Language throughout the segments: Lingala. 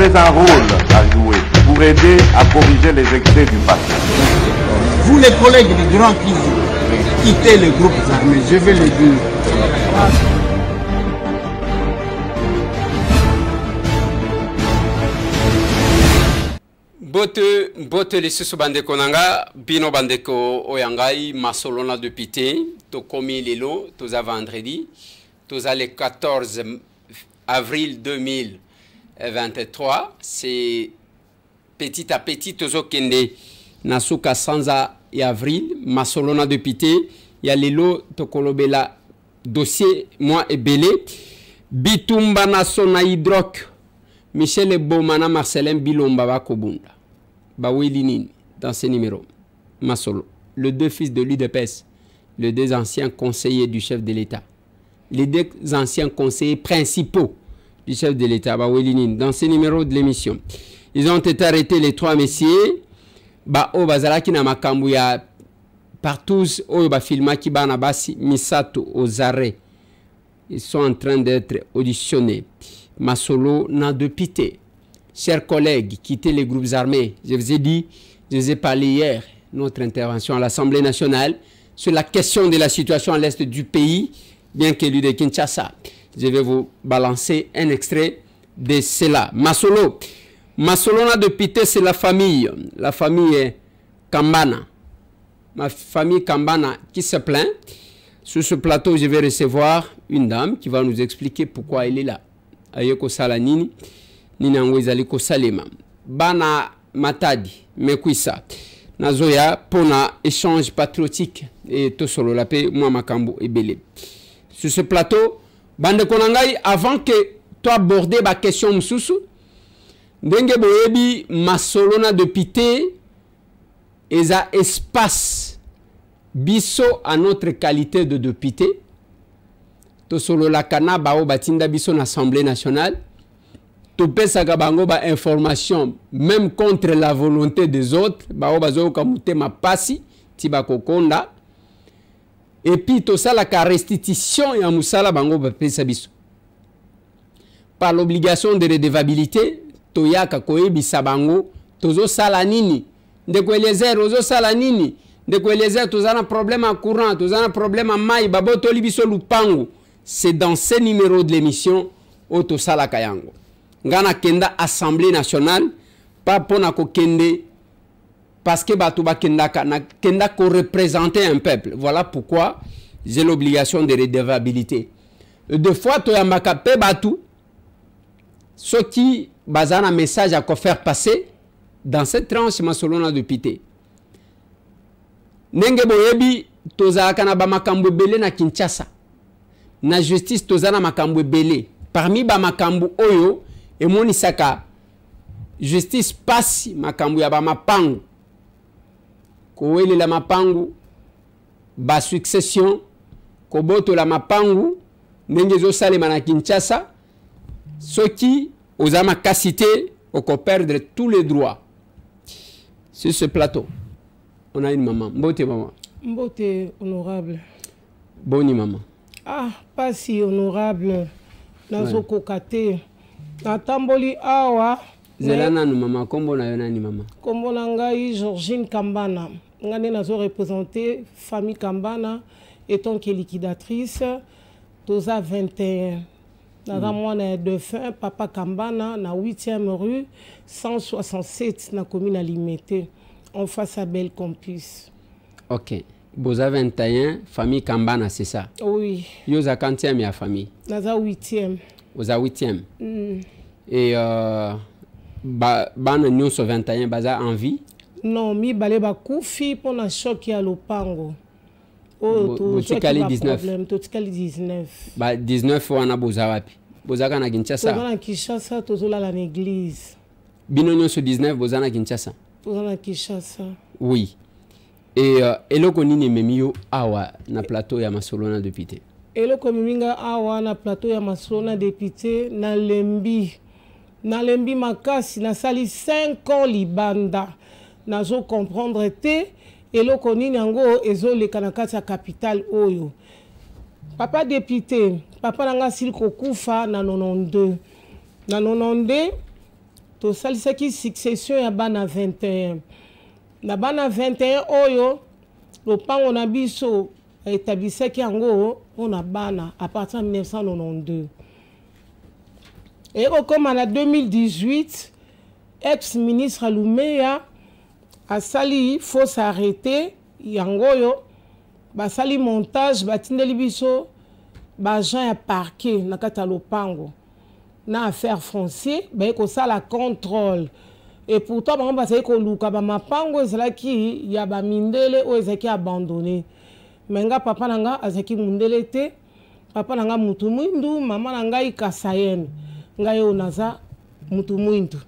avez un rôle à jouer pour aider à corriger les excès du passé. Vous les collègues des grands qui quittez les groupes armés, je vais le dire. Bote lisusu bandeko nanga bino bandeko oyangai masolona depuis te to komi lelo toza vendredi toza le 14 avril 2023 c'est petit à petit tozo kende nasuka sanza et avril masolona depuis te ya lelo to kolobela dossier moi et belé bitumba nasona hydroc Michel Ebomana Marcelin Bilomba Bakobunda Bawilinin dans ce numéro Masolo, les deux fils de l'UDPS, les deux anciens conseillers du chef de l'État, les deux anciens conseillers principaux du chef de l'État Bawilinin dans ce numéro de l'émission. Ils ont été arrêtés les trois messieurs Bao Bazalaki na makambu ya partout oyo ba filmaki bana basi Misato aux arrêts. Ils sont en train d'être auditionnés. Masolo n'a de pitié. Chers collègues, quittez les groupes armés. Je vous ai dit, je vous ai parlé hier, notre intervention à l'Assemblée nationale sur la question de la situation à l'est du pays, bien qu'élu de Kinshasa. Je vais vous balancer un extrait de cela. Masolo. Masolo n'a de pitié, c'est la famille Kambana. Ma famille Kambana qui se plaint. Sur ce plateau, je vais recevoir une dame qui va nous expliquer pourquoi elle est là. Ayeko sala nini nango ezali ko salema bana matadi mekwisa nazoya pona échange patriotique et to solo la paix moi makambo ebele sur ce plateau bande konangai avant que toi aborder ba question mususu ndenge boyebi masolona de pité eza espace biso à notre qualité de député. Tosolo la kana bao batinda biso na Assemblée nationale. Topesa kabango ba information même contre la volonté des autres. Bao bazo kamute mapasi tiba kokonda. Et puis to sala ka restitution ya musala bango ba pesa biso. Par l'obligation de redevabilité, toyaka koyebisa bango tozo sala nini. Ndeko Eliezer ozo sala nini. Ndeko Eliezer tozana problème en courant, tozana problème en mai, babo toli biso lupango. C'est dans ce numéro de l'émission Oto Sala Kayango. Ngana kenda Assemblée nationale, pas pona ko kende parce que batuba kenda ko représenter un peuple. Voilà pourquoi j'ai l'obligation de redevabilité. Deux fois to yambaka pe batu ceux qui bazana message à quoi faire passer dans cette tranche masolona de pité. Nenge boyebi toza kana ba makambo belé na Kinshasa. Na justice tozana makambu belé parmi ba makambu oyo emoni saka justice pasi makambu ya ba mapangu ko wele la mapangu ba succession ko boto la mapangu ndenge zo salema na Kinshasa soki ozama kasité au perdre tous les droits sur ce plateau. On a une maman. Mbote maman. Mbote honorable. Boni maman. Ah, pas si honorable. Nazo kokate. Natamboli awa. Zelana no maman, kombo na yona ni maman. Kombo na ngai Georgine Kambana. Ngane nazo représenter famille Kambana étant que liquidatrice. Toza 21. Naza mwana de fin papa Kambana na 8e rue 167 na commune Alimete en face à Belle Campus. OK. Boza 21, famille Kambana, c'est ça? Oui. Yoza 40e ya famille? Naza 8e. Oza 8e. Et bana nyonso 21 baza en vie? Non, mi bale ba kufi pour na choc ya lopango. Oh, Botikali 19. Botikali 19. Ba 19 wana boza wapi? Boza kana Kinshasa? Boza na Kinshasa, tozola la l'église. Bino nyonso 19 boza na Kinshasa? Boza na Kinshasa. Oui. Et eloko nini memio awa na plateau ya masolona député? Eloko miminga awa na plateau ya masolona député na lembi makasi na sali 5 ans libanda nazo comprendre te eloko nini yango ezoleka na kati ya capitale oyo. Papa député, papa nanga sili kokufa na 92. Na 92 to salisaki succession ya bana 21 na bana 21 oyo lopango na biso établisaki yango on bana à partir de 1992 et comme en 2018 ex-ministre Lumeya a sali faut s'arrêter yangoyo basali montage batindeli biso bagent ya parquet na kata lopango na affaire foncier ko sala contrôle et pourtant bango basali ko luka ba mapango ezalaki ya ba mindele o ezaki abandonné menga papa nanga azaki mundele te papa nanga mutu mwindu mama nanga ikasayene ngai onaza mutu mwindu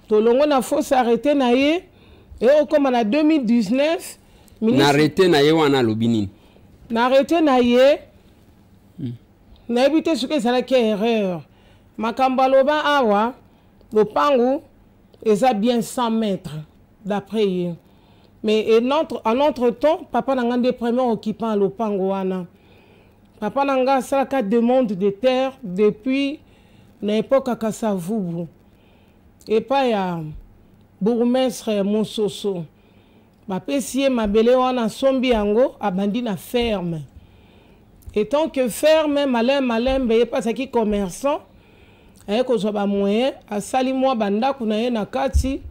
tolongo na faut s'arrêter na ye et comme en 2019 n'arrêter na ye wana lobini n'arrêter na ye na éviter ce que ça la erreur makambaloba awa lopango eza bien 100 mètres d'après ye mais en notre temps papa nanga des premiers occupants lopango wana papa nanga salaka demande de terre depuis na époque à Kasavubu et pas ya bourgmestre Monsoso bapesi mabele wana sombi yango abandi na ferme et tant que ferme malin beye pasaki commerçant aye kozwa ba moyen asali mwa bandako na ye na kati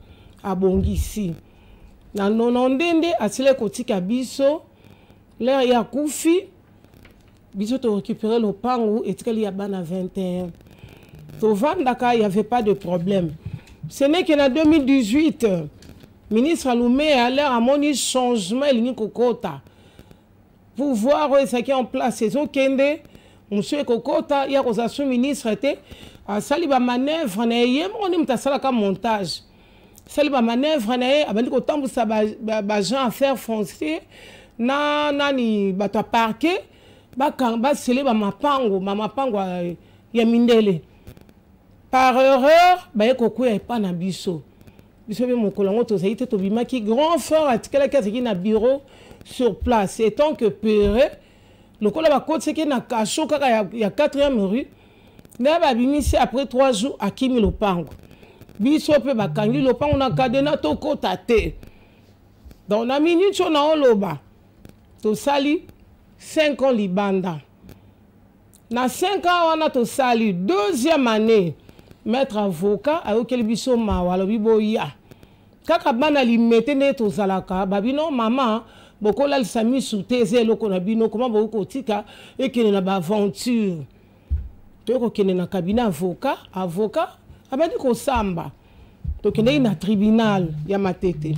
abongisi na nonondende asile kotika biso l'air ya kufi biso to récupérer le pangu etikali ya bana 21 to vandaka il y avait pas de problème. Ce n'est qu'en 2018 ministre Lumeya a l'air à mon changement il kokota pour voir ce qui est en place saison kende monsieur kokota ya kozasu ministre était a sali ba manœuvre na ye moni mtasala ka montage sali ba manœuvre na ye abandi ko tambusa ba gens affaires foncier na nani bato parquet ba sele ba mapango ya mindele par erreur ba kokuya pa na biso biso be mokolongo to zaite to bimaki grand fort atikala ki na bureau sur place étant que pere lokola ba côté qui na kasho kaka ya 4e rue na ba bimisi après 3 jours akimi lopango biso pe bakangi lopango na kadena to kota te donc na minute na oloba to sali 5 ans libanda na 5 ans wana to sali 2e année maître avocat ayokeli biso mawa lobi boya kaka bana limete ne to zalaka babino mama bokola lisami souteze eloko na bino comment boko tika ekene na ba aventure to ko kene na cabinet avocat abandi ko samba to kene na tribunal ya matete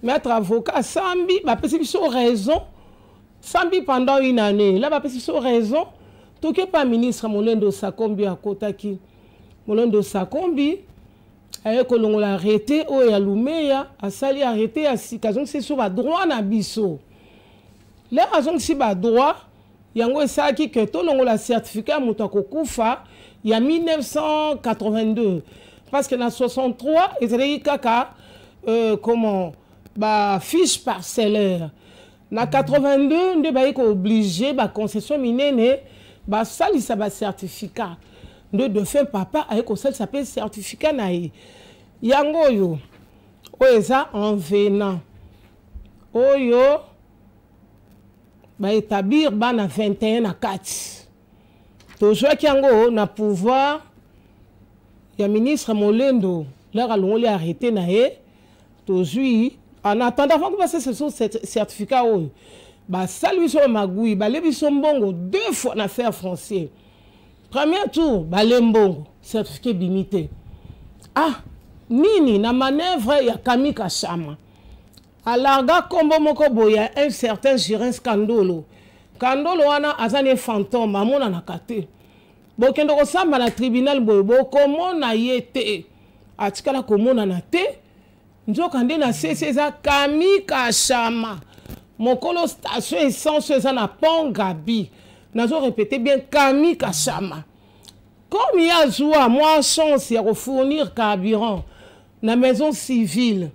maître avocat sambi ba pesi biso raison sambi pendant une année là ba pesi biso raison to ke pas ministre Molendo Sakombi akotaki Molendo Sakombi aye kolongola arrêté o ya Lumeya asali arrêté ya sikazong c'est sur ba droit na biso les raisons si ba droit yango esaki que to longola certificat muto kokufa ya 1982 parce que na 63 ezali kaka comment ba fiche parcellaire na 82 nde ba ko obligé ba concession minene ba salisa ba certificat de fin papa avec ça s'appelle certificat naï yango yo oeza en venant oyo ba établir bana 21 na 4 to joa yango na pouvoir ya ministre Molendo leur allongoli arrêté naï to jui en attendant que passer ce certificat oyo ba salu so magui ba lebi so mbongo 2 fois na affaire foncier. Premier tour, Balembongo, certificat limité. Ah, nini, na manœuvre, ya Kami Kachama. A larga kombo moko boya, un certain Jiren Kandolo. Kandolo wana azane fantôme, amona na kate. Bokendo kosamba na tribunal boyo, bokomona yete. Atikala komona na te. Njo kande na seseza Kami Kachama. Mokolo station essence eza na Pont Gabi. Nous avons répété bien Kami Kachama. Comme il y a joie, moi, chance de fournir carburant dans la maison civile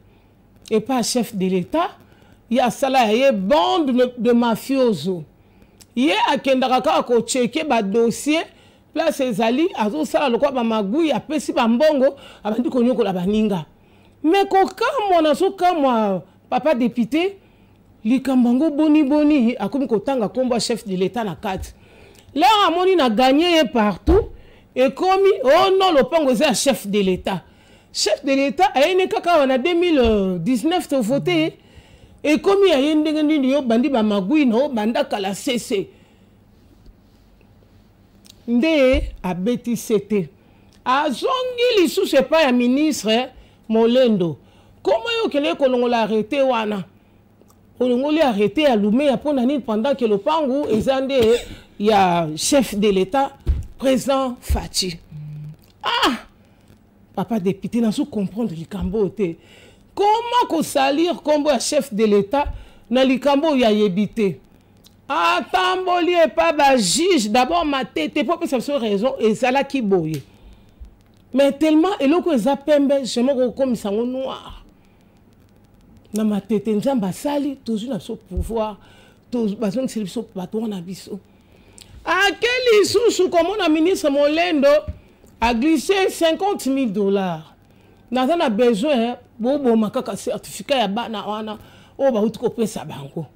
et pas chef de l'État, il y a salarié bande de mafioso. Il y a Kendaraka qui a checké le dossier place ezali azosala lokwa bamagui apesi bambongo abandi konyokola baninga mais kokamwa nazokamwa papa député likambo yango boni akomi kotanga kombo chef de l'état na kati là amoni na gagné partout ekomi oh non lopango eza chef de l'état ayene kaka wana 2019 to voté ekomi aye ndenge nini yo bandi bamagui na obanda kala cc nde abeti sete azongi lisusu epai ya ministre Molendo comment yo kele kolongola arrêté wana olongoli arrêté ya Lumea mpona nini pendant que lopangu eza nde ya chef de l'état président Faci papa député nazo comprendre likambo te comment kosalir kombo ya chef de l'état na likambo ya yebite atamboli epa ba juge d'abord matete po pesa so raison ezala ki boye mais tellement eloko eza pembe jemo kokomisa ngo noir na matete nzamba sali toujours na so pouvoir tous bazong service bato na biso akeli susu comme na ministre Molendo a glissé $50,000 naza na besoin bobo makaka certificat ya bana wana o ba uti ko pesa bango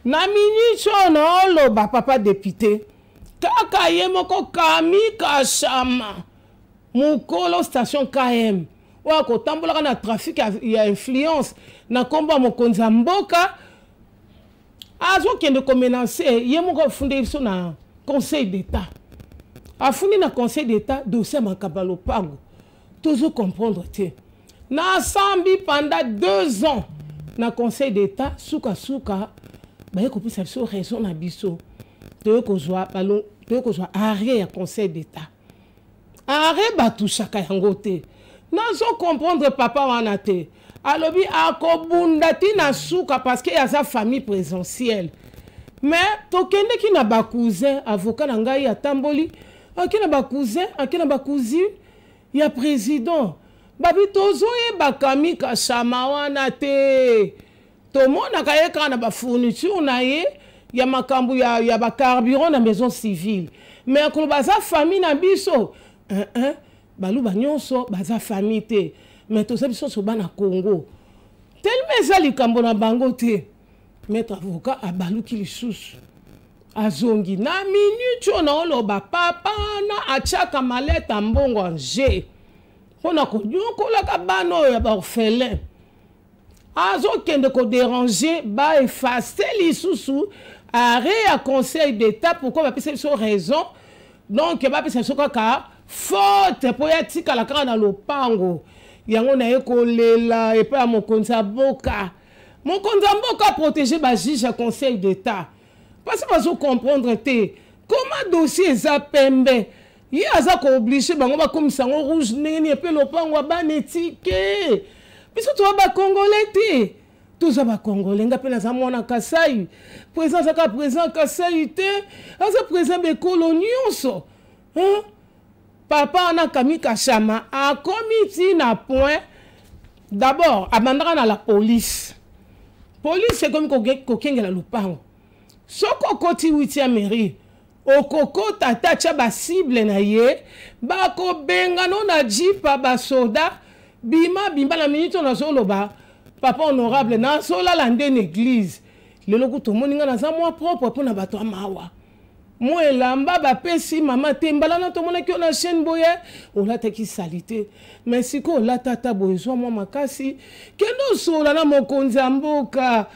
na minicho na oloba papa député kaka ye moko Kami Kashama mukolo station KM wa ko tambola na trafic ya influence na komba mokonzi mboka azo kende komenancer ye moko funde biso na conseil d'état afundi na conseil d'état dossier makabalo pango toujours comprendre te na sambi pendant 2 ans na conseil d'état suka baye ko pesa biso raison na biso te ko zwa balon te ko zwa arrêt ya conseil d'état arrêt batushaka yango te nazo comprendre papa wana te alobi akobunda ti na suka parce que ya sa famille présidentielle mais tokende ki na ba cousin avocat na ngai atamboli akina ba cousin akina ba cousine ya président babi tozoye bakami Kashama wana te tomona kayeka na ba fourniture na ye ya makambu ya ba carburant na maison civile mais ko baza famille na biso balu banyonso baza famille te mais toza biso so bana Congo tellement eza likambo na bango te maître avocat abaluki lisusu azongi na minute na oloba papa na achaka maleta mbongo anje pona ko nyokola ka bano ya ba orphelin azo kende ko déranger ba effacer lisusu arrêt à conseil d'état pourquoi ba pesa so raison donc ba pesa so kaka faute po ya tika la kana lopango yango na ekolela epa mokonzi mboka protéger ba juge à conseil d'état parce que bazo comprendre te comment dossier za pembe ye aza ko obligé bango ba komisa ngo rouge neni epe lopango banetike biso to ba congolais te tous ba congolais ngape na za mwana Kasai président zaka président Kasai te aza président be colonioso papa na Kami Kashama a commis na point d'abord abandaka na la police c'est comme kokengela lupango soko koti 8e mairie okoko tata ba cible na ye bako benga no na jipa ba soda bima na minute na zoloba papa honorable na sola la ndene église lelo kuto moninga na za moi propre pour na bato mawa mo elamba ba pesi mama tembala na to mona ki na chaîne boye olata ki salité mais siko olata ta boyezo mo makasi kendo sola na mokonzi mboka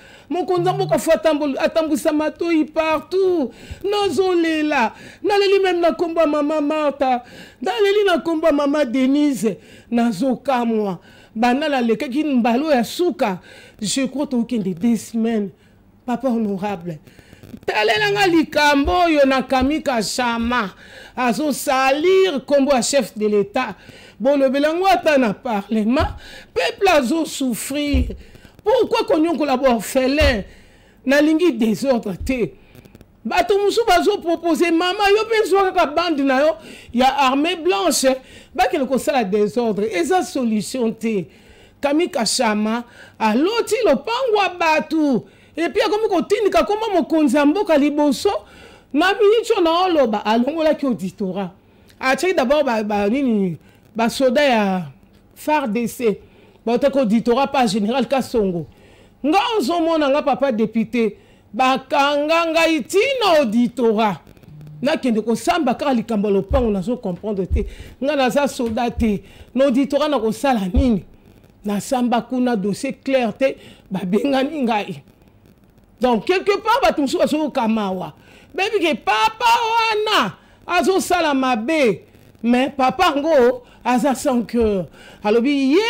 faut atambusa matoi partout nozolela naleli même na komba mama Martha naleli na komba mama Denise nazokamwa bana la lekaki mbalo ya suka je crois qu'il y a 2 semaines papa honorable talenanga likambo yo na Kami Kashama azo salir kombo a chef de l'état bon le belango ata na parlement peuple azo souffrir pourquoi qu'on collabore orphelin na lingi désordre te bato musu bazo proposer mama yo penso ka bande na yo ya armée blanche ba ke ko sala désordre eza solution te Kami Kashama aloti lopangwa batu et puis comme kotindika koma mokonzi mboka liboso na minicho na oloba alongola ki auditorat atiaki d'abord ba soda ya FARDC baotaki auditorat pa général Kasongo nga ozomona nga papa député bakanga ngai ntina auditorat nakende kosamba kaka likambo ya lopango nazo comprendre te nga naza soda te na auditorat na kosala nini nasamba kuna dossier clair te babengani ngai donc quelque part bato mosusu bazokokamawa bebi ke papa wana azosala mabe mais papa ngo aza sans cœur alobi ye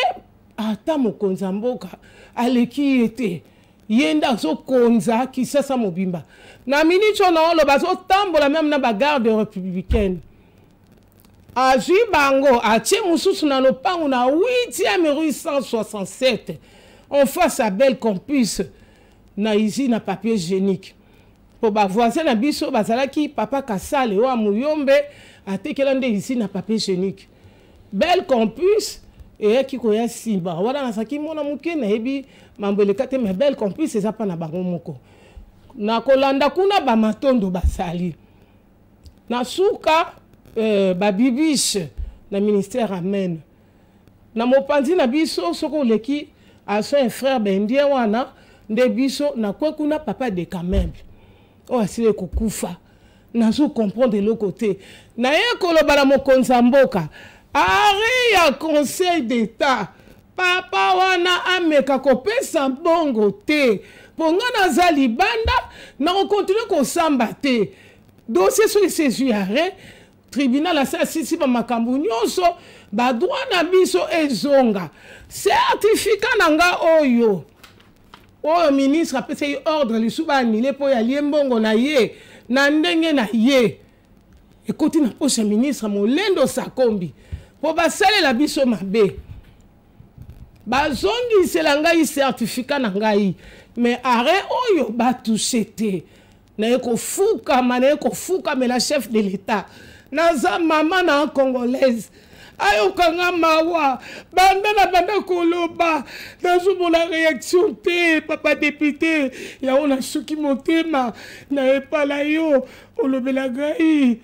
ata mokonzi ya mboka aleki ye te ye nde azokonza kisasa mobimba na miniti oyo na oloba azotambola meme na bagarde républicaine azwi bango atie mosusu na lopango na 8e rue 167 en face à Belle Campus na ici na papier hygiénique po bavoisin na biso bazalaki papa Kasale oyo Muyombe atekela nde ici na papier hygiénique Belle Campus eyaki koya simba wana nasaki mona moke nayebi mambo eleka te mais Belle Campus eza mpa na bango moko na kolanda kuna bamatondo basali na suka babibishe na ministère amen na mopanzi na biso soko oleki aso un frère bendien wana nde biso na kwe kuna papa de Kamembe oyo asili kokufa nazo comprendre eloko te naye koloba na mokonzi ya mboka arrêt ya conseil d'état papa wana ameka kopesa bongo te mpo nga naza libanda nakokontinue kosamba te dossier soki sesui arrêt tribunal asasisi bamakambo nyonso badroit na biso ezonga certificat na nga oyo ministre apesaki ordre lisu baanile mpo yalie mbongo na ye na ndenge na ye ekoti na poche ya ministre Molendo Sakombi mpo basalela biso mabe bazongisela ngai certificat na ngai mais arrêt oyo batouche te naye kofukama naye kofukamela chef de l'état naza mama na congolaise ayokanga mawa banda koloba nazomona réaction te papa député yango nasuki motema na epala yo olobela ngai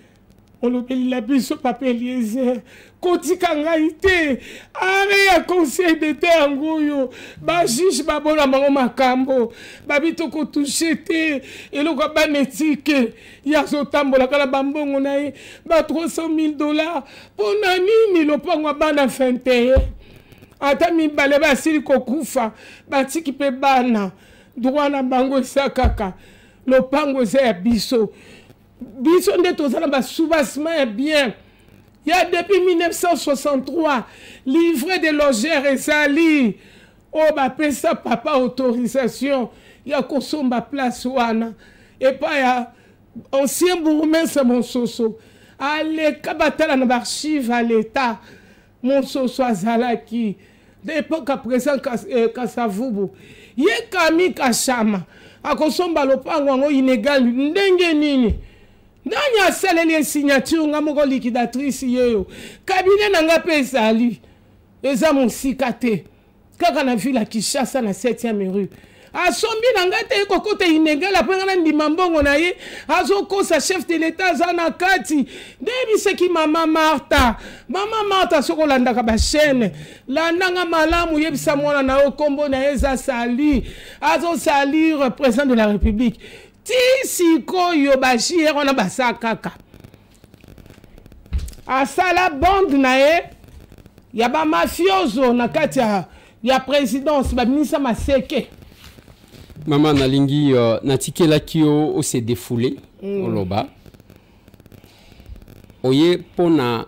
olobelela biso papa Eliezer kotika ngai te are ya conseil d'état yango oyo bajuge babona bango makambo babi tokotushe te eloko banetike yazotambola kala bambongo na ye ba $300,000 mpona nini lopango bana 21 ata mibale basili kokufa batiki mpe bana droit na bango esa kaka lopango eza ya biso biso nde toza na basoubassement ya bien ya depuis 1963 livret de logeur ezali oyo bapesa papa autorisation ya kosomba place wana epa ya ancien bourgmestre Monsoso aleka batala na baarchive à l'état Monsoso azalaki de époque à présent Kasavubu ye Kami Kashama akosomba lopango yango inégal ndenge nini nani asaleli signature nga moko liquidatrice yeyo cabinet nanga pe ezali eza mosika te kaka na ville ya Kinshasa na 7e rue asombi nanga te kokota inégal apre nga na ndima mbongo na ye azokosa chef de l'état aza na kati ndeyebiseki mama Martha soko olandaka bachaîne landanga malamu yebisa mwana na yo kombo na ye eza sali azosalire président de la république ti sikoyo bashire wana basa kaka asala bande na ye ya bamafioso na kati ya présidence baminisa Maseke mama nalingi natikelaki yo ose défoulé oloba oye pona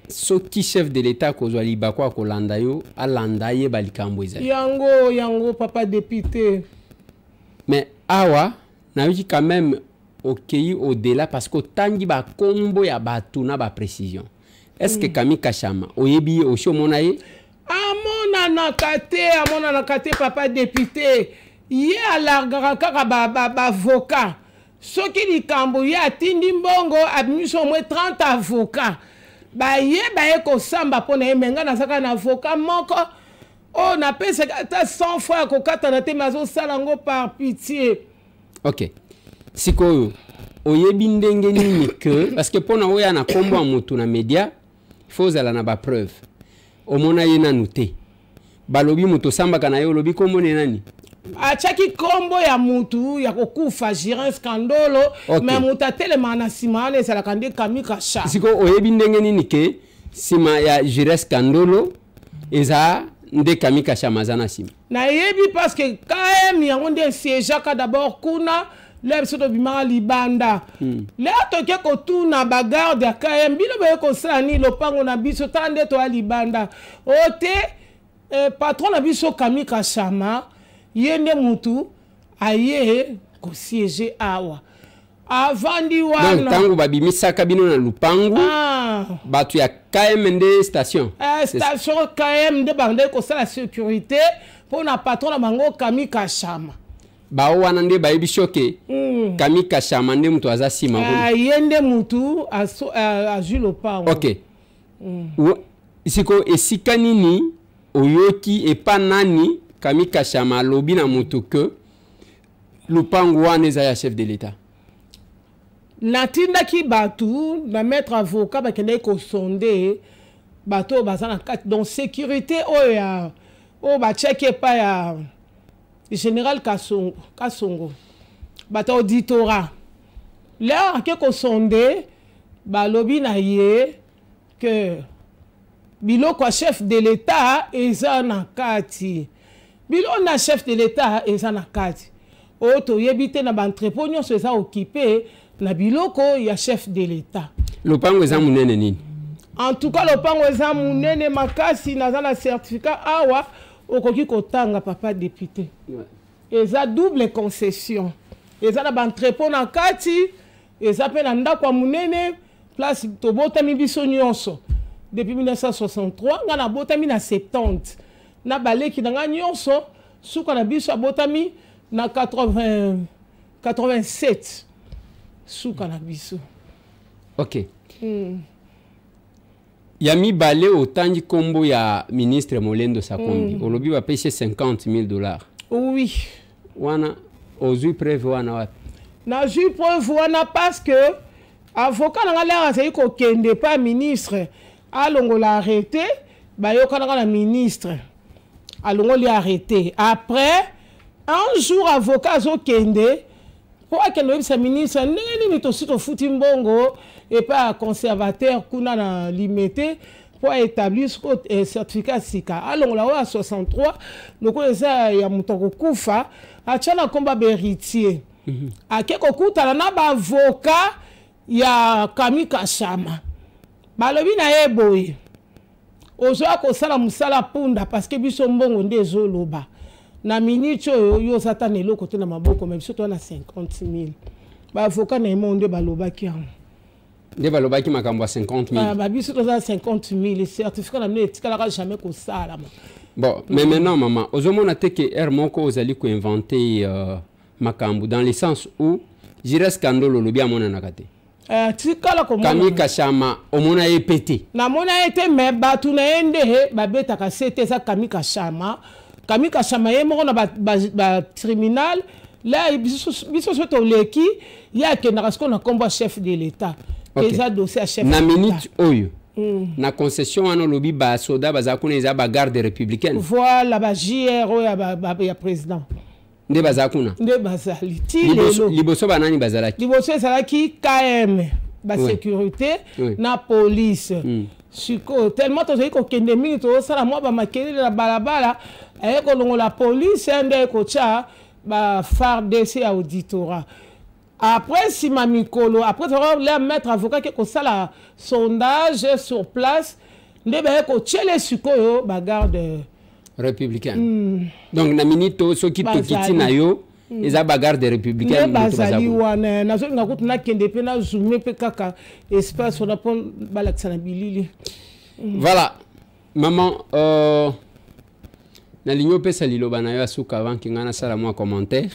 soki chef de l'état kozwa libako akolanda yo alanda ye balikambo ezali yango papa député mais awa nayoki quand même okei au-delà parce que tangi ba kombo ya batu na ba précision est-ce que Kami Kashama oyebi oshi omona ye amona na kate papa député ye alargaka kaka ba avocat soki likambo ye atindi mbongo abimiso mwe 30 avocat baye kosamba pona ye menga nazaka na avocat moko oh na pesa ta 100 fois kokata na te mazo salango par pitié. OK. Sikoyo oyebi ndenge nini que parce que pona oya na kombo a mutu na media il faut zala na ba preuve omona yena nuté balobi mutu sambaka na yo lobi kombo ne nani achaki kombo ya mutu ya kokufa Girin Skandolo mais mutu atelema na sima wana ezalaka nde Kamika Sha siko oyebi ndenge nini ke sima ya Girin Skandolo eza nde Kamika Sha mazana sima na yebi parce que KM yango nde siégeaka d'abord kuna le biso tobimaka libanda le atoke kotuna bagarde ya KM bino boye kosala ni lopango na biso tala nde toya libanda ote patron na biso Kamika Shama ye nde mutu aye kosiége awa avandi wana donc tango babimisaka bino na lupangu batu ya KM nde station station KM nde bande kosala sécurité pona patron na bango Kamika Shama ba wana nde bayebi shoke Kamika Shama nde mutu aza sima ye nde mutu azwi lopango ok siko esika nini oyoki epa nani Kamika Shama alobi na mutu ke lupango wana eza ya chef de l'état natindaki batu na maître avocat bakendaki kosonde bato baza na kati donc sécurité oyo oyo batiaki epa ya général Kasongo bato auditorat leo ake kosonde balobi na ye que biloko ya chef de l'état eza na kati biloko na chef de l'état eza na kati oyo toyebi te na baentrepôt nyonso eza occupé na biloko ya chef de l'état lopango eza munene nini en tout cas lopango eza munene makasi naza na certificat awa okoki kotanga papa député eza double concession eza na baentrepôt na kati eza pe na ndako ya munene place tobotami biso nyonso depuis 1963 nga nabotami na 70 na baleki na nga nyonso suka na biso abotami na 87 suka na biso ok ya mibale otangi kombo ya ministre Molendo Sakombi olobi bapesi $50,000 oui wana ozwi preuve wana wapi nazwi preuve wana parce que avocat nanga lere azali kokende pa ministre alongola arrêté bayokanaka na ministre alongoli arrêté après un jour avocat azokende po akende oyebisa ministre ndenge nini tosi tofuti mbongo epa conservateur kuna na limité po établir certificat sika alongola oyo ya 63 lokola eza ya moto kokufa atia na komba beritier ake kokutana na bavoka ya Kamika Shama balobi na ye boye ozoya kosala mosala punda parce que biso mbongo nde ezoloba na minute oyo yo ozata na eloko te na maboko me biso toa na 50,000 bavoka na ye mo nde balobaki yango nde balobaki makambo ya 50,000 babiso toza 50,000 certificat na bino etikalaka jamais kosalama bon mais maintenant maman ozomona te ke ere moko ozali koinvente makambo dans le sens où Girin Skandolo lobi amonanaka te tikala komona Kamika Shama omona ye pété namona ye te me batu na ye nde babetaka se te eza Kamika Shama ye moko na batribunal la biso so toleki ye akendaka siko na kombo ya chef de l'état eza dossier ya chef na minute oyo na concession wana olobi basoda baza kuna eza bagarde républicaine voilà ba-JR oyo ya président nde baza kuna nde bazali ti lelo liboso banani bazalaki liboso ezalaki KM basécurité na police siko tellement tozali kokende mingi tozosala mwa bamakelele na balabala aye kolongola police nde ekotya FARDC ya auditorat après nsima mikolo après le maître avocat ke kosala sondage sur place nde baye kotyele sikoyo bagarde républicaine donc na minute soki tokiti na yo eza bagarde républicaine nde bazali wana nazolinga kutu nakende mpe nazume mpe kaka espace wana mpo balakisa na bilili voilà maman nalingi opesa liloba na yo asuka avant ke ngai nasala mwa commentaire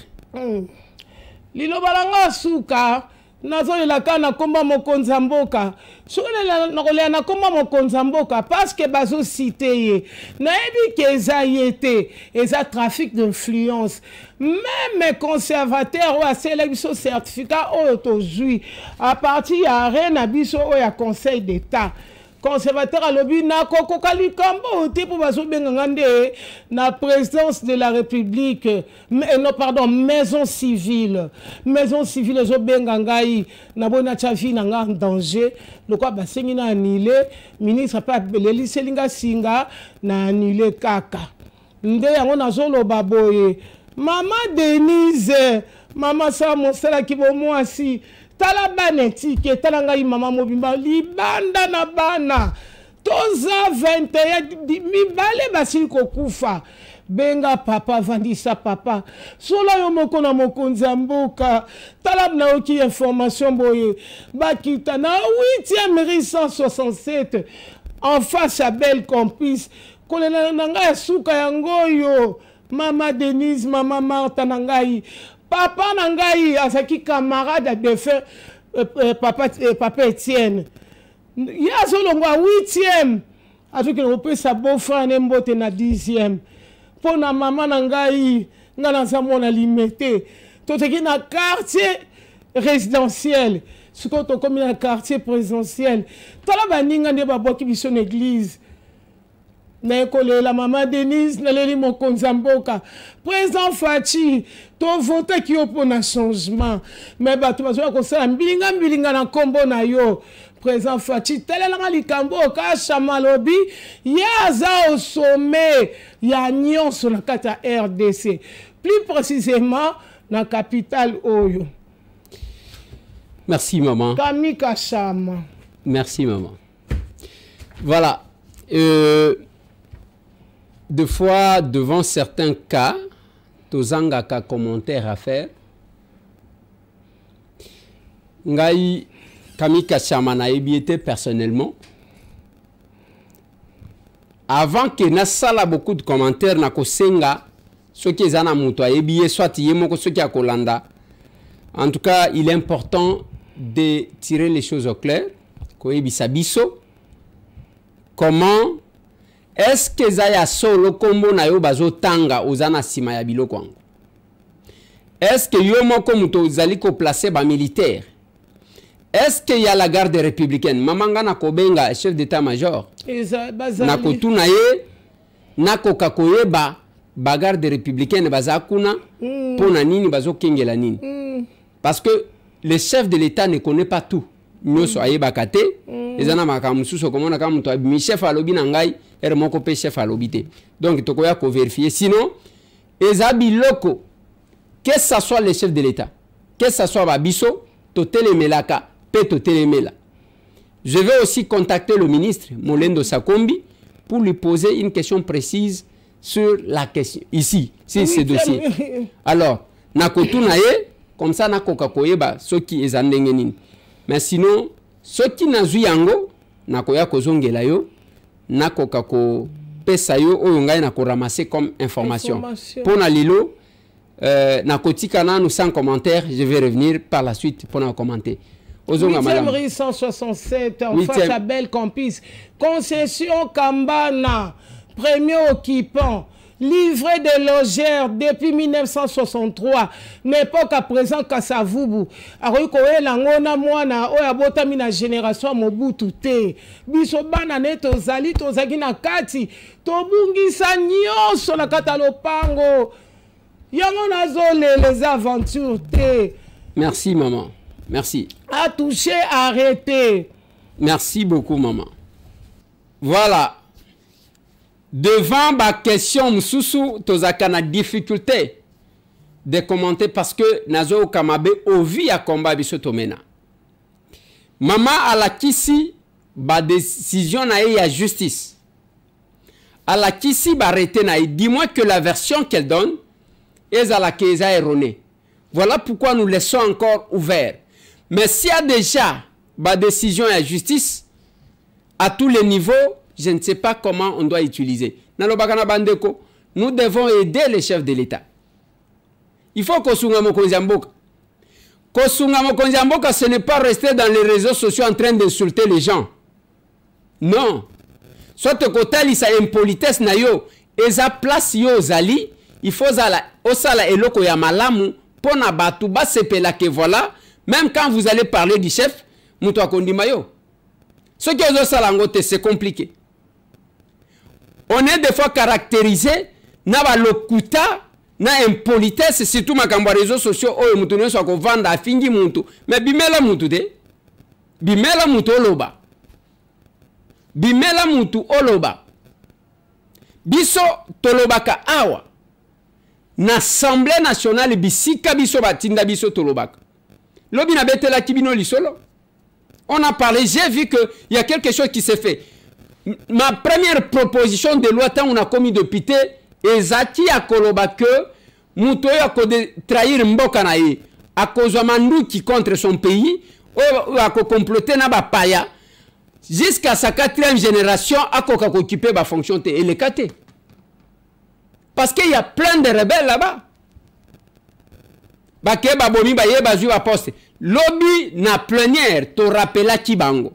liloba na nga asuka nazolela ka na komba mokonzi ya mboka soki nakolela na komba mokonzi ya mboka parce que bazosite ye nayebi ke eza ye te eza trafic d'influence même conservateur oyo asala biso certificat oyo tozwi à partir ya arrêt na biso oyo ya conseil d'état conservateur alobi nakokoka likambo te mpo bazobenganga nde na présidence de la république non pardon maison civile ezobenga ngai nabona tia vie na nga en danger lokwa basengi na annule ministre mpe abeleliseli nga singa na annule kaka nde yango nazoloba boye mama Denise mama sa mosalaki bomwasi tala bana etike tala ngai mama mobimba libanda na bana toza 21 mibale basili kokufa benga papa vandisa papa sola yo moko na mokonzi ya mboka tala nayoki information boye bakita na 8e rue 167 en face à Belle Complice kolela na ngai ya suka yango oyo mama Denise mama Martha na ngai papa na ngai azaki camarade de défunt papa Etienne ya zolongwa 8e azoki kopesa beau-frère ne mbote na 10e mpo na mama na ngai nga naza mwana limete toteki na quartier résidentiel sikoyo tokomi na quartier présidentiel tala baninga nde babwaki biso na église nayekolela mama Denise naleli mokonzi ya mboka président Fachi tovotaki yo mpo na changement me bato bazoya kosala mbilinga na nkombo na yo président Fachi telelanga likambo okashama lobi ye aza au sommet ya nyonso na kati ya RDC plus précisément na capitale oyo. Merci maman. Kami Kashama. Merci maman. Voilà. Deux fois, devant certains cas, tozanga ka commentaire à faire. Ngai Kami Kashama na ebiete personnellement. Avant que na sala beaucoup de commentaires na kosenga ce qui est na muto ebiye soit yemoko ce qui a kolanda. En tout cas, il est important de tirer les choses au clair. Koyebisa biso. Comment est-ce que Zaya solo kombo na yo bazo tanga ozana sima ya biloko ango? Est-ce que yo moko muto zali ko placer ba militaire? Est-ce qu'il y a la garde républicaine? Mamanga na kobenga chef d'état-major. Na kotuna ye na kokakoyeba ba garde républicaine bazakuna pona nini bazo kengela nini? Parce que le chef de l'État ne connaît pas tout. Nyoso ayeba kate ezana makamususo komona kama mtu mi chef alobi na ngai er moko pe chef alobi te. Donc tokoya ko vérifier sinon ezabi loko que ça soit le chef de l'État, que ça soit babiso to telemelaka pe to telemela. Je vais aussi contacter le ministre Molendo Sakombi pour lui poser une question précise sur la question ici, sur ce dossier. Alors, nakotuna ye comme ça na kokakoyeba soki ezandenge nini. Mais sinon, ceux qui n'azui yango, nakoya kozongela yo, nakoka ko pesa yo oyo ngai nako ramasser comme information. Pour na lilo, nakotika nanu sans commentaire, je vais revenir par la suite pour na commenter. 8e rue 167, en face à Belle Complice. Concession Kambana, premier occupant. Livré de logères depuis 1963, n'époque à présent Kasavubu. Aroikoe langona mwana oya botami na génération Mobutu te. Biso bana neto zali tozaki na kati tobungisa nyonso na kata lopango. Yango nazole les aventures te. Merci maman. Merci. À toucher, arrêter. Merci beaucoup maman. Voilà. Devant ma question, Moussoussou, tozaka na difficulté de commenter parce que nazo kamabe ovi ya combat bisotomena. Maman a la kisi ba décision na ya justice. A la kisi ba arrêter na dis-moi que la version qu'elle donne est à la keza erronée. Voilà pourquoi nous laissons encore ouvert. Mais s'il y a déjà ba décision ya justice à tous les niveaux, je ne sais pas comment on doit utiliser. Nous devons aider les chefs de l'État. Il faut que nous soyons Kosunga mokonzi ya mboka, ce n'est pas rester dans les réseaux sociaux en train d'insulter les gens. Non. Soit kotali sa impolitesse na yo, eza place yo zali, il faut osala eloko ya malamu pona batu ba sepela que voilà, même quand vous allez parler du chef, muto akondima yo. Ce qui est salangote, c'est compliqué. On est des fois caractérisé na ba lokuta na impolitesse, surtout makambo réseaux sociaux oyo mutu nyo so ko vanda afingi mutu, mais bimela mutu de. Bimela mutu oloba. Bimela mutu oloba. Biso tolobaka awa. Na Assemblée nationale bisika biso batinda biso tolobaka. Lobi na betela kibino lisolo. On a parlé, j'ai vu qu'il y a quelque chose qui s'est fait. Ma première proposition de loi, tant on a commis député, ezaki a koloba que muto ya ko trahir mboka na ye, a cause manduki contre son pays, ou a ko comploter na ba paya. Jusqu'à sa 4e génération, à quoi occuper la fonction et les caté. Parce qu'il y a plein de rebelles là-bas. Baké babomi baye bazu ba poste. Lobby na plénière to rappela kibango.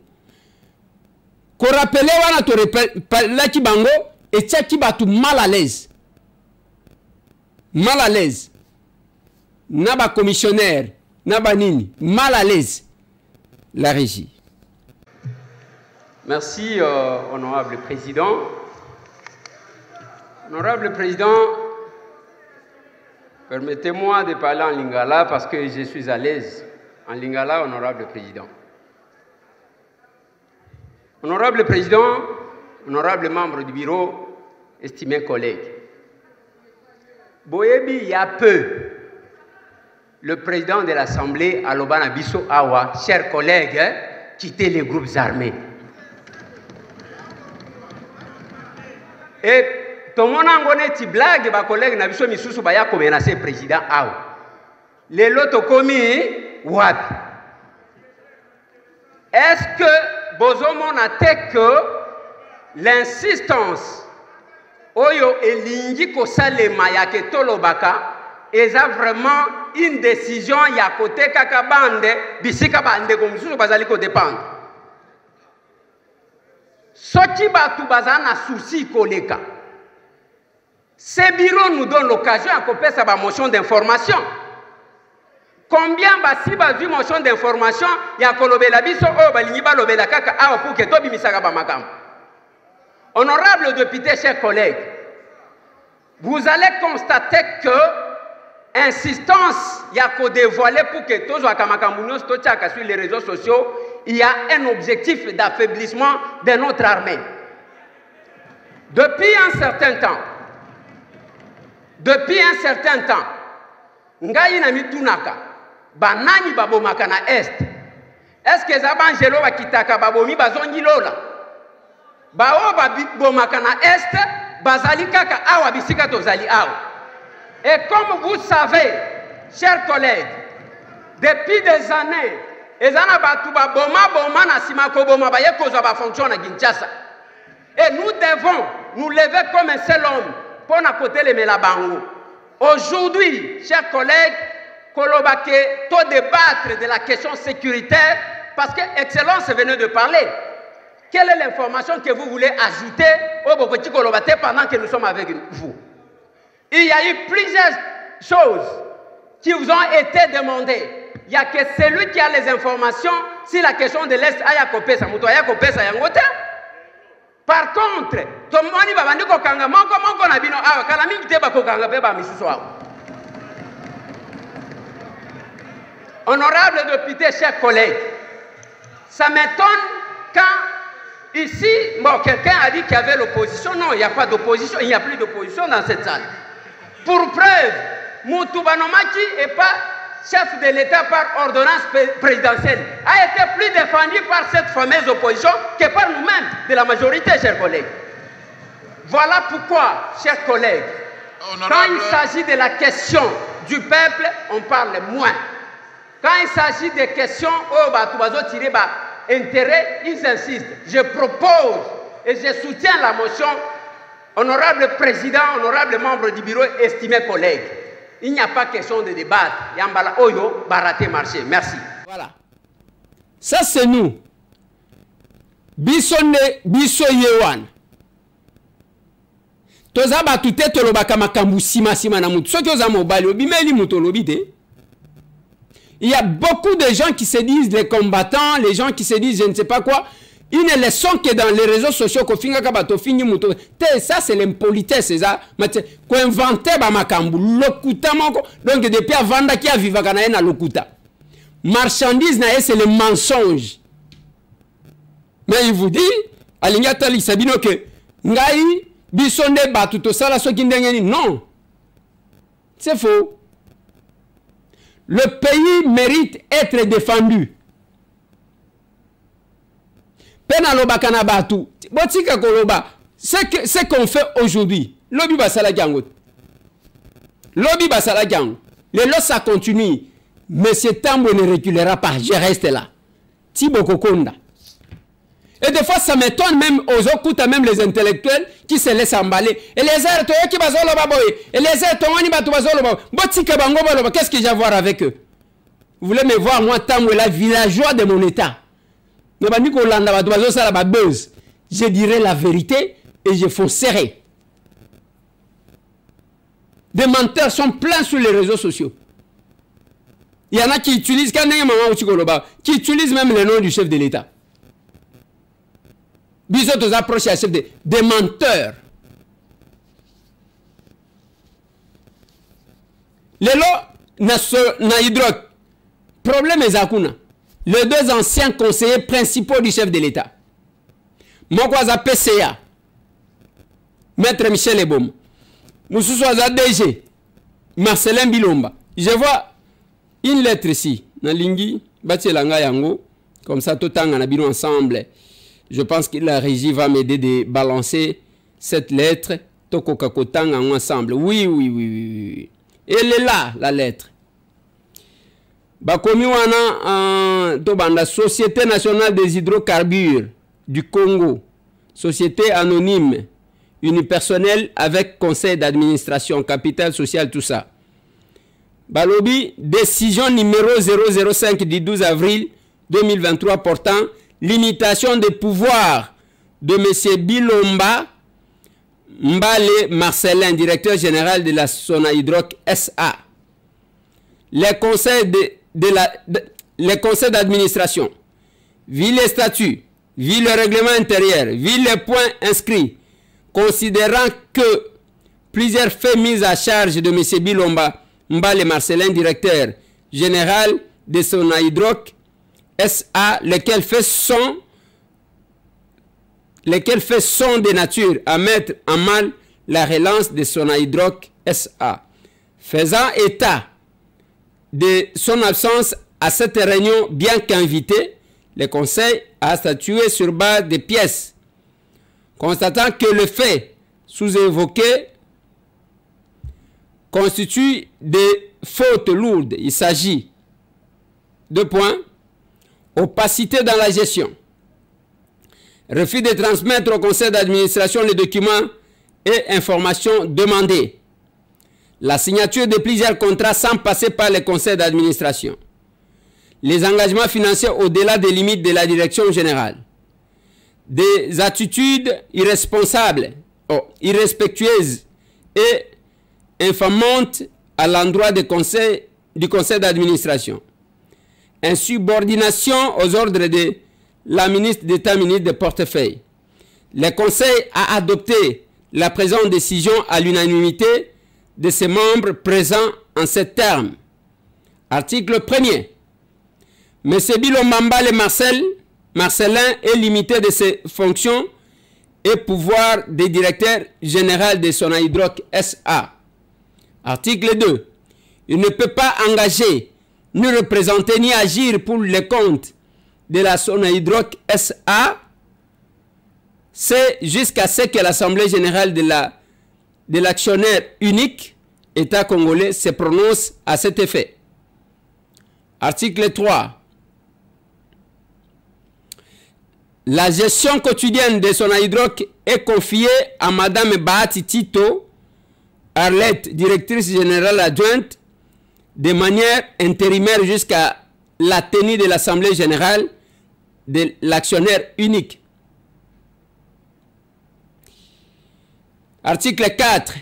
Ko rappele wana to rappela kibango et tia kibatu mal à l'aise. Mal à l'aise. Naba commissionnaire, naba nini, mal à l'aise. La régie. Merci, honorable président. Honorable président, permettez-moi de parler en lingala parce que je suis à l'aise en lingala, honorable président. Honorable président, honorable membre du bureau, estimés collègues. Boyebi, il y a peu, le président de l'Assemblée, Alobana Bisso Awa, chers collègues, quittez les groupes armés. Et tout le monde a dit blague, ma collègue n'a pas mis baya comme menacé président Aou. Les lots commis wapi. Est-ce que Bozomon a dit que l'insistance oyo elingi ko salema ya ke tolobaka est vraiment une décision ya côté kaka bande bisika bande comme sous bazali ko dépendre. Soki batu bazana souci koleka. Ces bureaux nous donnent l'occasion à couper sa motion d'information. Combien basi bazu motion d'information ya kolobela biso o balingi ba lobela kaka awa pour que to bimisaka ba makam. Honorable député, chers collègues, vous allez constater que insistance ya ko dévoiler pour que to zo akamakambuno sto tchaka sur les réseaux sociaux, il y a un objectif d'affaiblissement de notre armée. Depuis un certain temps, ngai na mitunaka, banani babomaka na est. Est-ce que Zabangelo bakitaka babomi bazongi lola? Bao babomaka na est, bazali kaka awa bisika tozali awa. Et comme vous savez, chers collègues, depuis des années, ezana batu boma na sima ko boma baye kozwa ba fonction na Kinshasa. Et nous devons nous lever comme un seul homme pour côté les Melabango. Aujourd'hui, chers collègues, Kolobake, tout débattre de la question sécuritaire, parce que Excellence venait de parler. Quelle est l'information que vous voulez ajouter au Bokoti Kolobate pendant que nous sommes avec vous? Il y a eu plusieurs choses qui vous ont été demandées. Il n'y a que celui qui a les informations si la question de l'Est a yakopé sa moto, a yakopé sa yangote. Par contre, tout le monde va venir au Kanga, mon nabino, ah, Kalami qui te va au Kanga, beba, misusoa. Honorable député, chers collègues, ça m'étonne quand ici, bon, quelqu'un a dit qu'il y avait l'opposition. Non, il n'y a pas d'opposition, il n'y a plus d'opposition dans cette salle. Pour preuve, Moutou Banomaki n'est pas chef de l'État par ordonnance présidentielle, a été plus défendu par cette fameuse opposition que par nous-mêmes de la majorité, chers collègues. Voilà pourquoi, chers collègues, quand il s'agit de la question du peuple, on parle moins. Quand il s'agit des questions, oh, bah, tout va tirer, bah, intérêt, ils insistent. Je propose et je soutiens la motion, honorable président, honorable membre du bureau, estimés collègues. il n'y a pas question de débattre. Yambala Oyo, baraté marché. Merci. Voilà. Ça, c'est nous. Bisonne, biso yewan. Toza batute tolobaka makambu sima na mutu. Soki oza mobali, obimeli mutu lobite. Il y a beaucoup de gens qui se disent les combattants, les gens qui se disent je ne sais pas quoi. Ils ne le sont que dans les réseaux sociaux. Ça, c'est l'impolitesse. Qu'on invente makambu. Lokuta moko. Donc, depuis avant qui a viva na lokuta. Marchandise, c'est le mensonge. Mais il vous dit, Alignata Sabino que Ngai, Bisonde Batuto Sala Sokindengeni. Non. C'est faux. Le pays mérite être défendu. Ce qu'on fait aujourd'hui, lobby basala gango. Lobby basala gango. Le lot ça continue. Monsieur Tambo ne reculera pas. Je reste là. Thibaut Kokonda. Et des fois, ça m'étonne même aux Okuta, même les intellectuels qui se laissent emballer. Et les airs, qui bazolo baboy. Et les airs, qu'est-ce que j'ai à voir avec eux? Vous voulez me voir, moi, Tambo, la villageois de mon état. Je dirai la vérité et je foncerai. Des menteurs sont pleins sur les réseaux sociaux. Il y en a qui utilisent, qui utilisent même le nom du chef de l'État. Bisous aux approches à chef des menteurs. Les lots na hydroc. Problème est Zakuna. Les deux anciens conseillers principaux du chef de l'État. Mokwaza PCA. Maître Michel Ebom. Moussouaza DG. Marcelin Bilomba. Je vois une lettre ici. Nalingi. Batielanga Yango. Comme ça, tout en a ensemble. Je pense que la régie va m'aider de balancer cette lettre. Toko Kakotang ensemble. Oui. Elle est là, la lettre. Bakomi wana tobanda Société nationale des hydrocarbures du Congo. Société anonyme, unipersonnelle avec conseil d'administration, capital social, tout ça. Balobi, décision numéro 005 du 12 avril 2023 portant limitation des pouvoirs de M. Bilomba Mbale Marcelin, directeur général de la Sonahydroc SA. Les conseils d'administration, vu les statuts, vu le règlement intérieur, vu les points inscrits, considérant que plusieurs faits mis à charge de M. Bilomba Mbale Marcelin, directeur général de Sonahydroc SA, lesquels faits sont de nature à mettre en mal la relance de Sonahydroc SA. Faisant état de son absence à cette réunion, bien qu'invité, le Conseil a statué sur base des pièces, constatant que le fait sous-évoqué constitue des fautes lourdes. Il s'agit de points: opacité dans la gestion, refus de transmettre au conseil d'administration les documents et informations demandés, la signature de plusieurs contrats sans passer par le conseil d'administration, les engagements financiers au-delà des limites de la direction générale, des attitudes irresponsables, irrespectueuses et infamantes à l'endroit du conseil d'administration, insubordination aux ordres de la ministre d'État, ministre de portefeuille. Le Conseil a adopté la présente décision à l'unanimité de ses membres présents en ces termes. Article 1er. M. Bilomba Mbale Marcelin est limité de ses fonctions et pouvoirs de directeur général de Sonahydroc SA. Article 2. Il ne peut pas engager, ni représenter, ni agir pour les comptes de la Sonahydroc SA, c'est jusqu'à ce que l'Assemblée générale de l'actionnaire unique, État congolais, se prononce à cet effet. Article 3. La gestion quotidienne de Sonahydroc est confiée à Madame Bahati Tito, Arlette, directrice générale adjointe, de manière intérimaire jusqu'à la tenue de l'Assemblée générale de l'actionnaire unique. Article 4.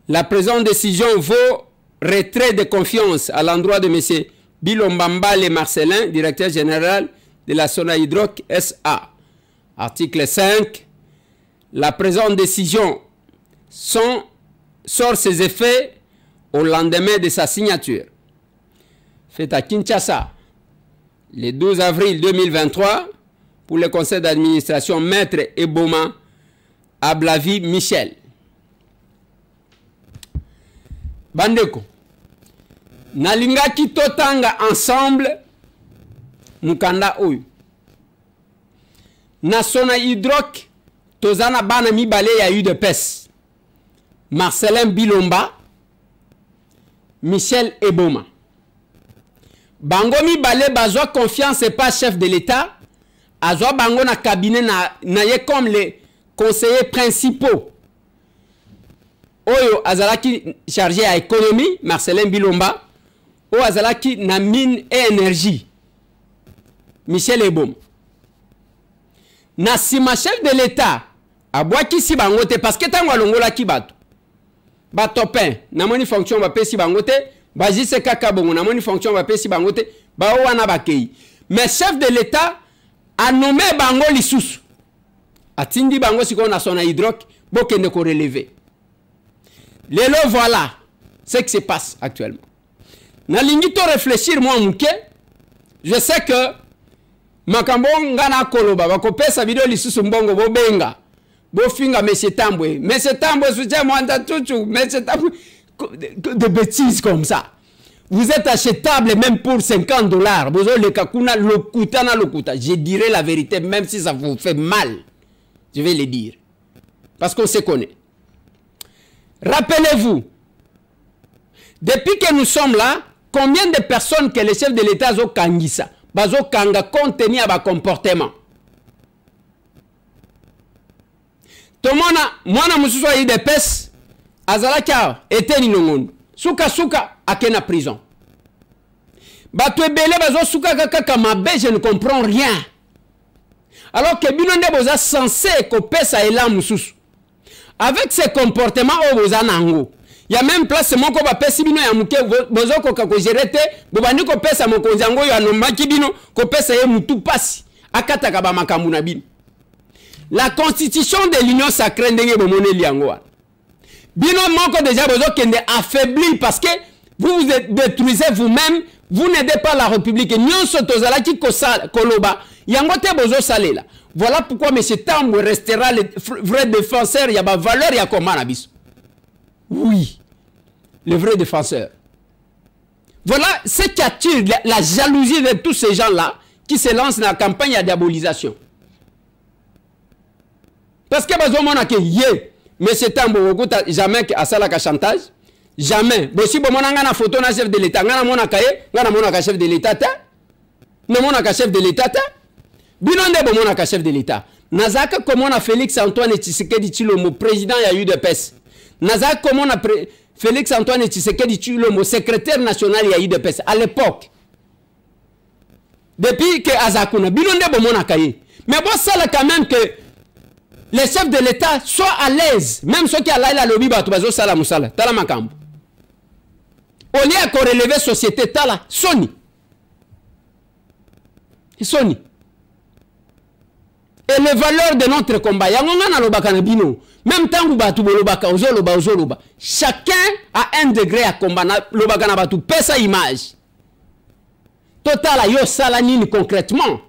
La présente décision vaut retrait de confiance à l'endroit de M. Bilombamba Le Marcelin, directeur général de la Sonahydraulique SA. Article 5. La présente décision sort ses effets au lendemain de sa signature. Fait à Kinshasa, le 12 avril 2023, pour le conseil d'administration Maître Eboma Ablavi Michel. Bandeko, nalingaki totanga ensemble mukanda oyo. Na Sonahydraulique tozana bana mibale ya UDPS. Marcelin Bilomba, Michel Eboma. Bango mibale bazwa confiance et pas chef de l'État. Azwa bango na cabinet na ye comme les conseillers principaux. Oyo azalaki chargé à économie, Marcelin Bilomba. Oyo azalaki na mine et énergie, Michel Eboma. Na sima chef de l'État abwaki si bango te parce que tango alongola ki bato. Batopin, na moni fonction ba pesi bango te, ba jise kaka bongo na moni fonction ba pesi bango te, ba wana bakei. Mais chef de l'État a nommé bango lisusu. Atindi bango siko na Sonahydraulique bokende ko relever. Lelo voilà ce qui se passe actuellement. Na lingi to réfléchir moi muke, je sais que makambo ngana koloba bakopesa video lisusu mbongo bobenga. Bofinga Monsieur Tambwe. Monsieur Tambwe soutient Mwanda Tutu. Monsieur Tambwe. De bêtises comme ça. Vous êtes achetable même pour $50. Bozo le kakuna lokuta na lokuta. Je dirai la vérité même si ça vous fait mal. Je vais le dire. Parce qu'on se connaît. Rappelez-vous. Depuis que nous sommes là, combien de personnes que les chefs de l'État ont kangisa? Bazo kanga compte tenu à bas comportement. Tomona mwana mususu wa UDPS azalaka eteni nongono suka akena prison. Bato ebele bazo suka kaka mabe, je ne comprends rien. Alors que bino nde boza censé kopesa ela mususu. Avec ces comportements o boza nango. Ya même place moko ba pesi bino ya muke bozo koka ko gerete bobandi ko pesa mokonzi yango yo anomaki bino ko pesa ye mutu pasi akataka ba makambu na bino. La constitution de l'union sacrée ndenge bomone liango. Bino moko déjà bozo kende affaibli parce que vous vous détruisez vous-même, vous n'aidez pas la République. Nyonso tozalaki koloba yango te bozo salela. Voilà pourquoi M. Tambwe restera le vrai défenseur ya ba valeur ya komana biso. Oui, le vrai défenseur. Voilà ce qui attire la jalousie de tous ces gens-là qui se lancent dans la campagne de diabolisation. Parce que bazomona ke ye, mais c'est un bon jamais à ça la chantage, jamais. Bon si bon mona na photo na chef de l'État, ngana mona kaye, ngana mona ka chef de l'État ta. Ne mona ka chef de l'État ta. Binonde bon mona ka chef de l'État. Nazaka comment na Félix Antoine Tshisekedi Tshilombo président ya UDPS. Nazaka comment na Félix Antoine Tshisekedi Tshilombo secrétaire national ya UDPS à l'époque. Depuis que Azakuna binonde bon mona kaye. Mais bon ça là quand même que les chefs de l'État soient à l'aise, même ceux qui ont la lobby, tala makambo. Au lieu de relever société, tala, Sony. Sony. Et les valeurs de notre combat, même temps chacun a un degré à combattre. Pesa image. Total, yo salanine concrètement.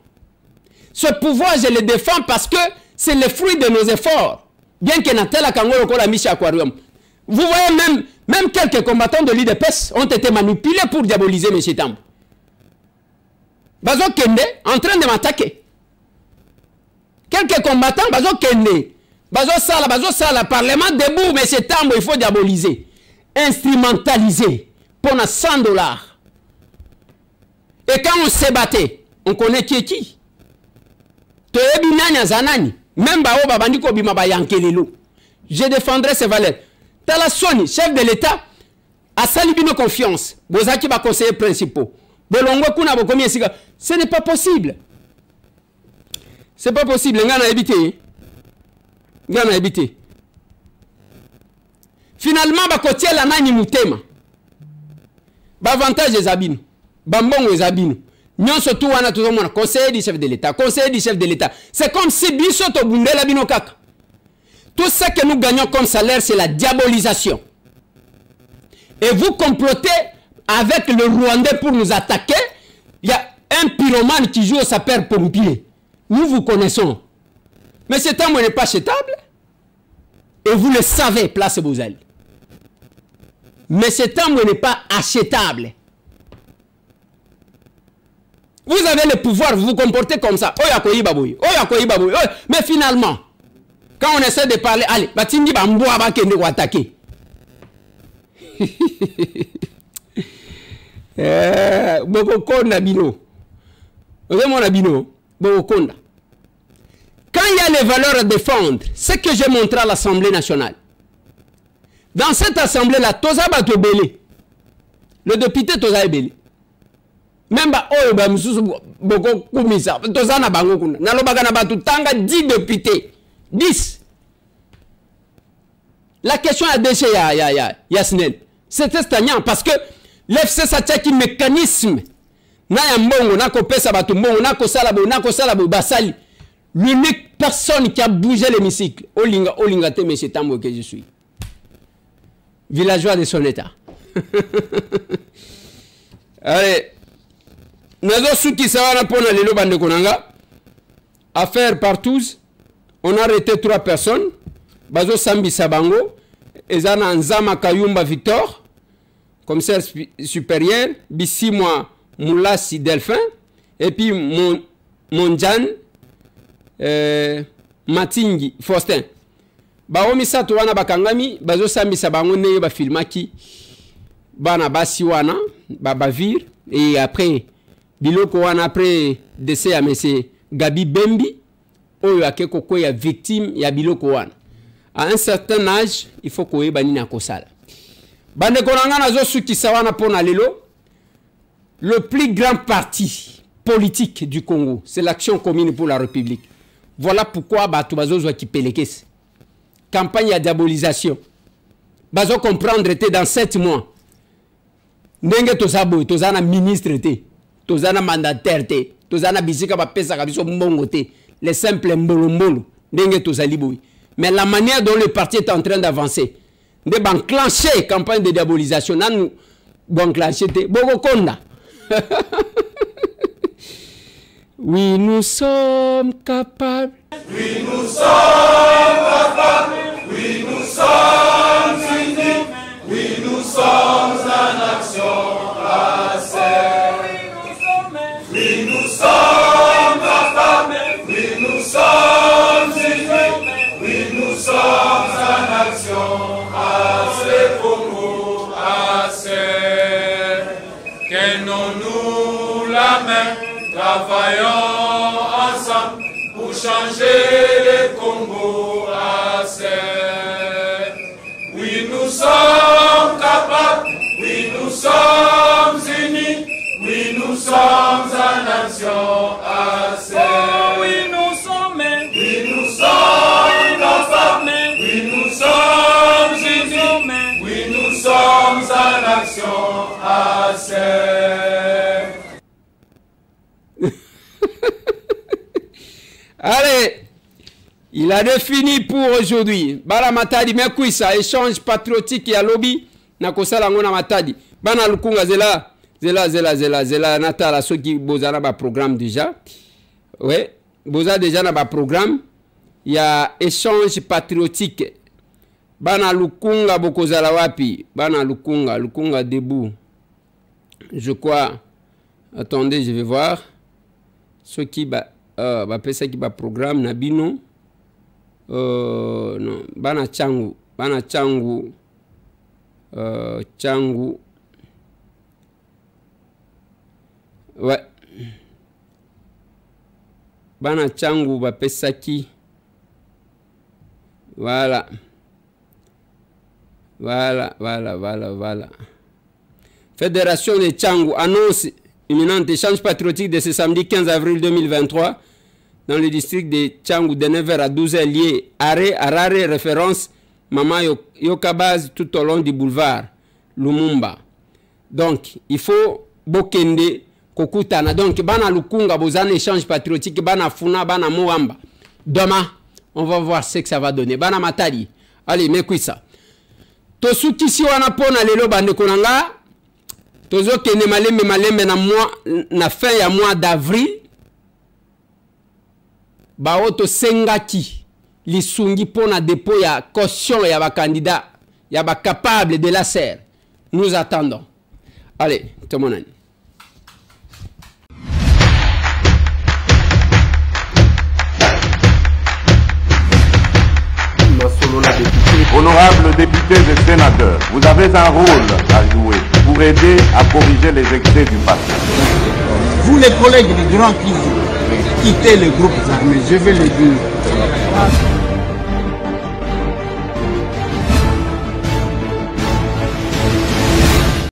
Ce pouvoir, je le défends parce que c'est le fruit de nos efforts. Bien que Nathalie Kangolo la Michi Aquarium. Vous voyez même quelques combattants de l'UDPS ont été manipulés pour diaboliser M. Tambwe. Bazo Kende en train de m'attaquer. Quelques combattants, Bazo Kende, Bazo Sala, Parlement debout, M. Tambwe, il faut diaboliser. Instrumentaliser. Pour $100. Et quand on s'est battu, on connaît qui est qui. Même je défendrai ces valeurs. Talasoni, chef de l'État, a salibino confiance. Bozaki ba conseiller principaux. Bolongo kuna bokomi esika. Ce n'est pas possible. C'est pas possible. Ngana éviter. Ngana éviter. Finalement, ba kotia la nani mutema. Ba avantage ezabino. Ba mbongo ezabino. Nyon surtout wana tout le monde conseiller du chef de l'État, conseiller du chef de l'État. C'est comme si biso to bundela bino kaka. Tout ce que nous gagnons comme salaire, c'est la diabolisation. Et vous complotez avec le Rwandais pour nous attaquer. Il y a un pyromane qui joue au sapeur-pompier. Nous vous connaissons. Mais cet homme n'est pas achetable. Et vous le savez, place Bozali. Mais cet homme n'est pas achetable. Vous avez le pouvoir, vous vous comportez comme ça. Mais finalement, quand on essaie de parler, allez, Batindi Bamboa va nous attaquer. Bokokonda bino. Bokokonda. Quand il y a les valeurs à défendre, c'est que j'ai montré à l'Assemblée nationale. Dans cette assemblée-là, Toza Batobele, le député Toza Ebele, même Boko Kumisa, Toza na bango kuna, nalobaga na batu tanga 10 députés, 10. La question a déchiré Yasnel. C'était stagnant parce que l'FC Satiaki mécanisme na yambongo na kopesa batu mbongo na kosalabo basali. L'unique personne qui a bougé l'hémicycle, Olinga te monsieur Tambo que je suis. Villageois de son état. Allez, nazo suki sawana pona lelo bande konanga. Affaire partous, on a arrêté 3 personnes. Bazo Sambi Sabango, Ezana Nzama Kayumba Victor, commissaire supérieur, Bissimwa Moulassi Delphin, et puis Monjan Matingi Faustin. Baomi Sato wana bakangami, Bazo Sambi Sabango ne ba filmaki, Bana Basi wana, Babavir, et après, Biloko wana après décès à monsieur Gabi Bembi, Oyo akeko ko ya victime ya Biloko wana. À un certain âge, il faut qu'on ait banni kosala. Bande konanga nazo suki sawana pona lelo. Le plus grand parti politique du Congo, c'est l'Action commune pour la République. Voilà pourquoi batu bazo zwa ki pelekes. Campagne à diabolisation. Bazo comprendre te dans 7 mois. Ndenge tozabo, tozana ministre te, tozana mandataire te, tozana bisika ba pesa kabiso mbongo te, les simples mbolo ndenge tozali boy. Mais la manière dont le parti est en train d'avancer, de enclencher la campagne de diabolisation, nous enclencher Bogokonda. Oui, nous sommes capables. Oui, nous sommes capables. Oui, nous sommes unis. Oui, nous sommes en action assez. Oui, nous sommes capables. Oui, nous sommes unis. Oui, nous sommes en action assez Congo, assez. Tenons-nous la main, travaillons ensemble pour changer le Congo, assez. Oui, nous sommes capables. Oui, nous sommes unis. Oui, nous sommes en action assez. Oh, oui, nous sommes. Oui, nous sommes capables. Oui, nous sommes unis. Oui, nous sommes en action assez. Allez, il a défini pour aujourd'hui. Bala matadi mekuisa échange patriotique ya lobby na kosala ngona matadi. Bana lukunga zela natala soki bozana ba programme déjà. Ouais, boza déjà na ba programme ya échange patriotique. Bana lukunga bokozala wapi? Bana lukunga debout. Je crois. Attendez, je vais voir. Ce qui ba pesa qui ba programme nabino. Non, bana changu changu. Ouais. Bana changu ba pesa qui. Voilà. Voilà. Fédération de Tchangou annonce imminente échange patriotique de ce samedi 15 avril 2023 dans le district de Tchangou de 9h à 12h lié Arare, référence Mama Yokabaz tout au long du boulevard Lumumba. Donc, il faut Bokende Kokutana. Donc, Bana Lukunga, Bozan échange patriotique, Bana Funa, Bana Moamba. Demain, on va voir ce que ça va donner. Bana Matari. Allez, mais ça. Tosuki si wana pona lelo bande konanga. Tozo kene malembe na fin ya mois d'avril. Baoto sengaki lisungi pona dépôt ya caution ya ba candidat ya ba capable de la serre. Nous attendons. Allez, tout le monde. Honorables députés et sénateurs, vous avez un rôle à jouer pour aider à corriger les excès du passé. Vous les collègues des grands qui quittaient les groupes armés, je vais le dire.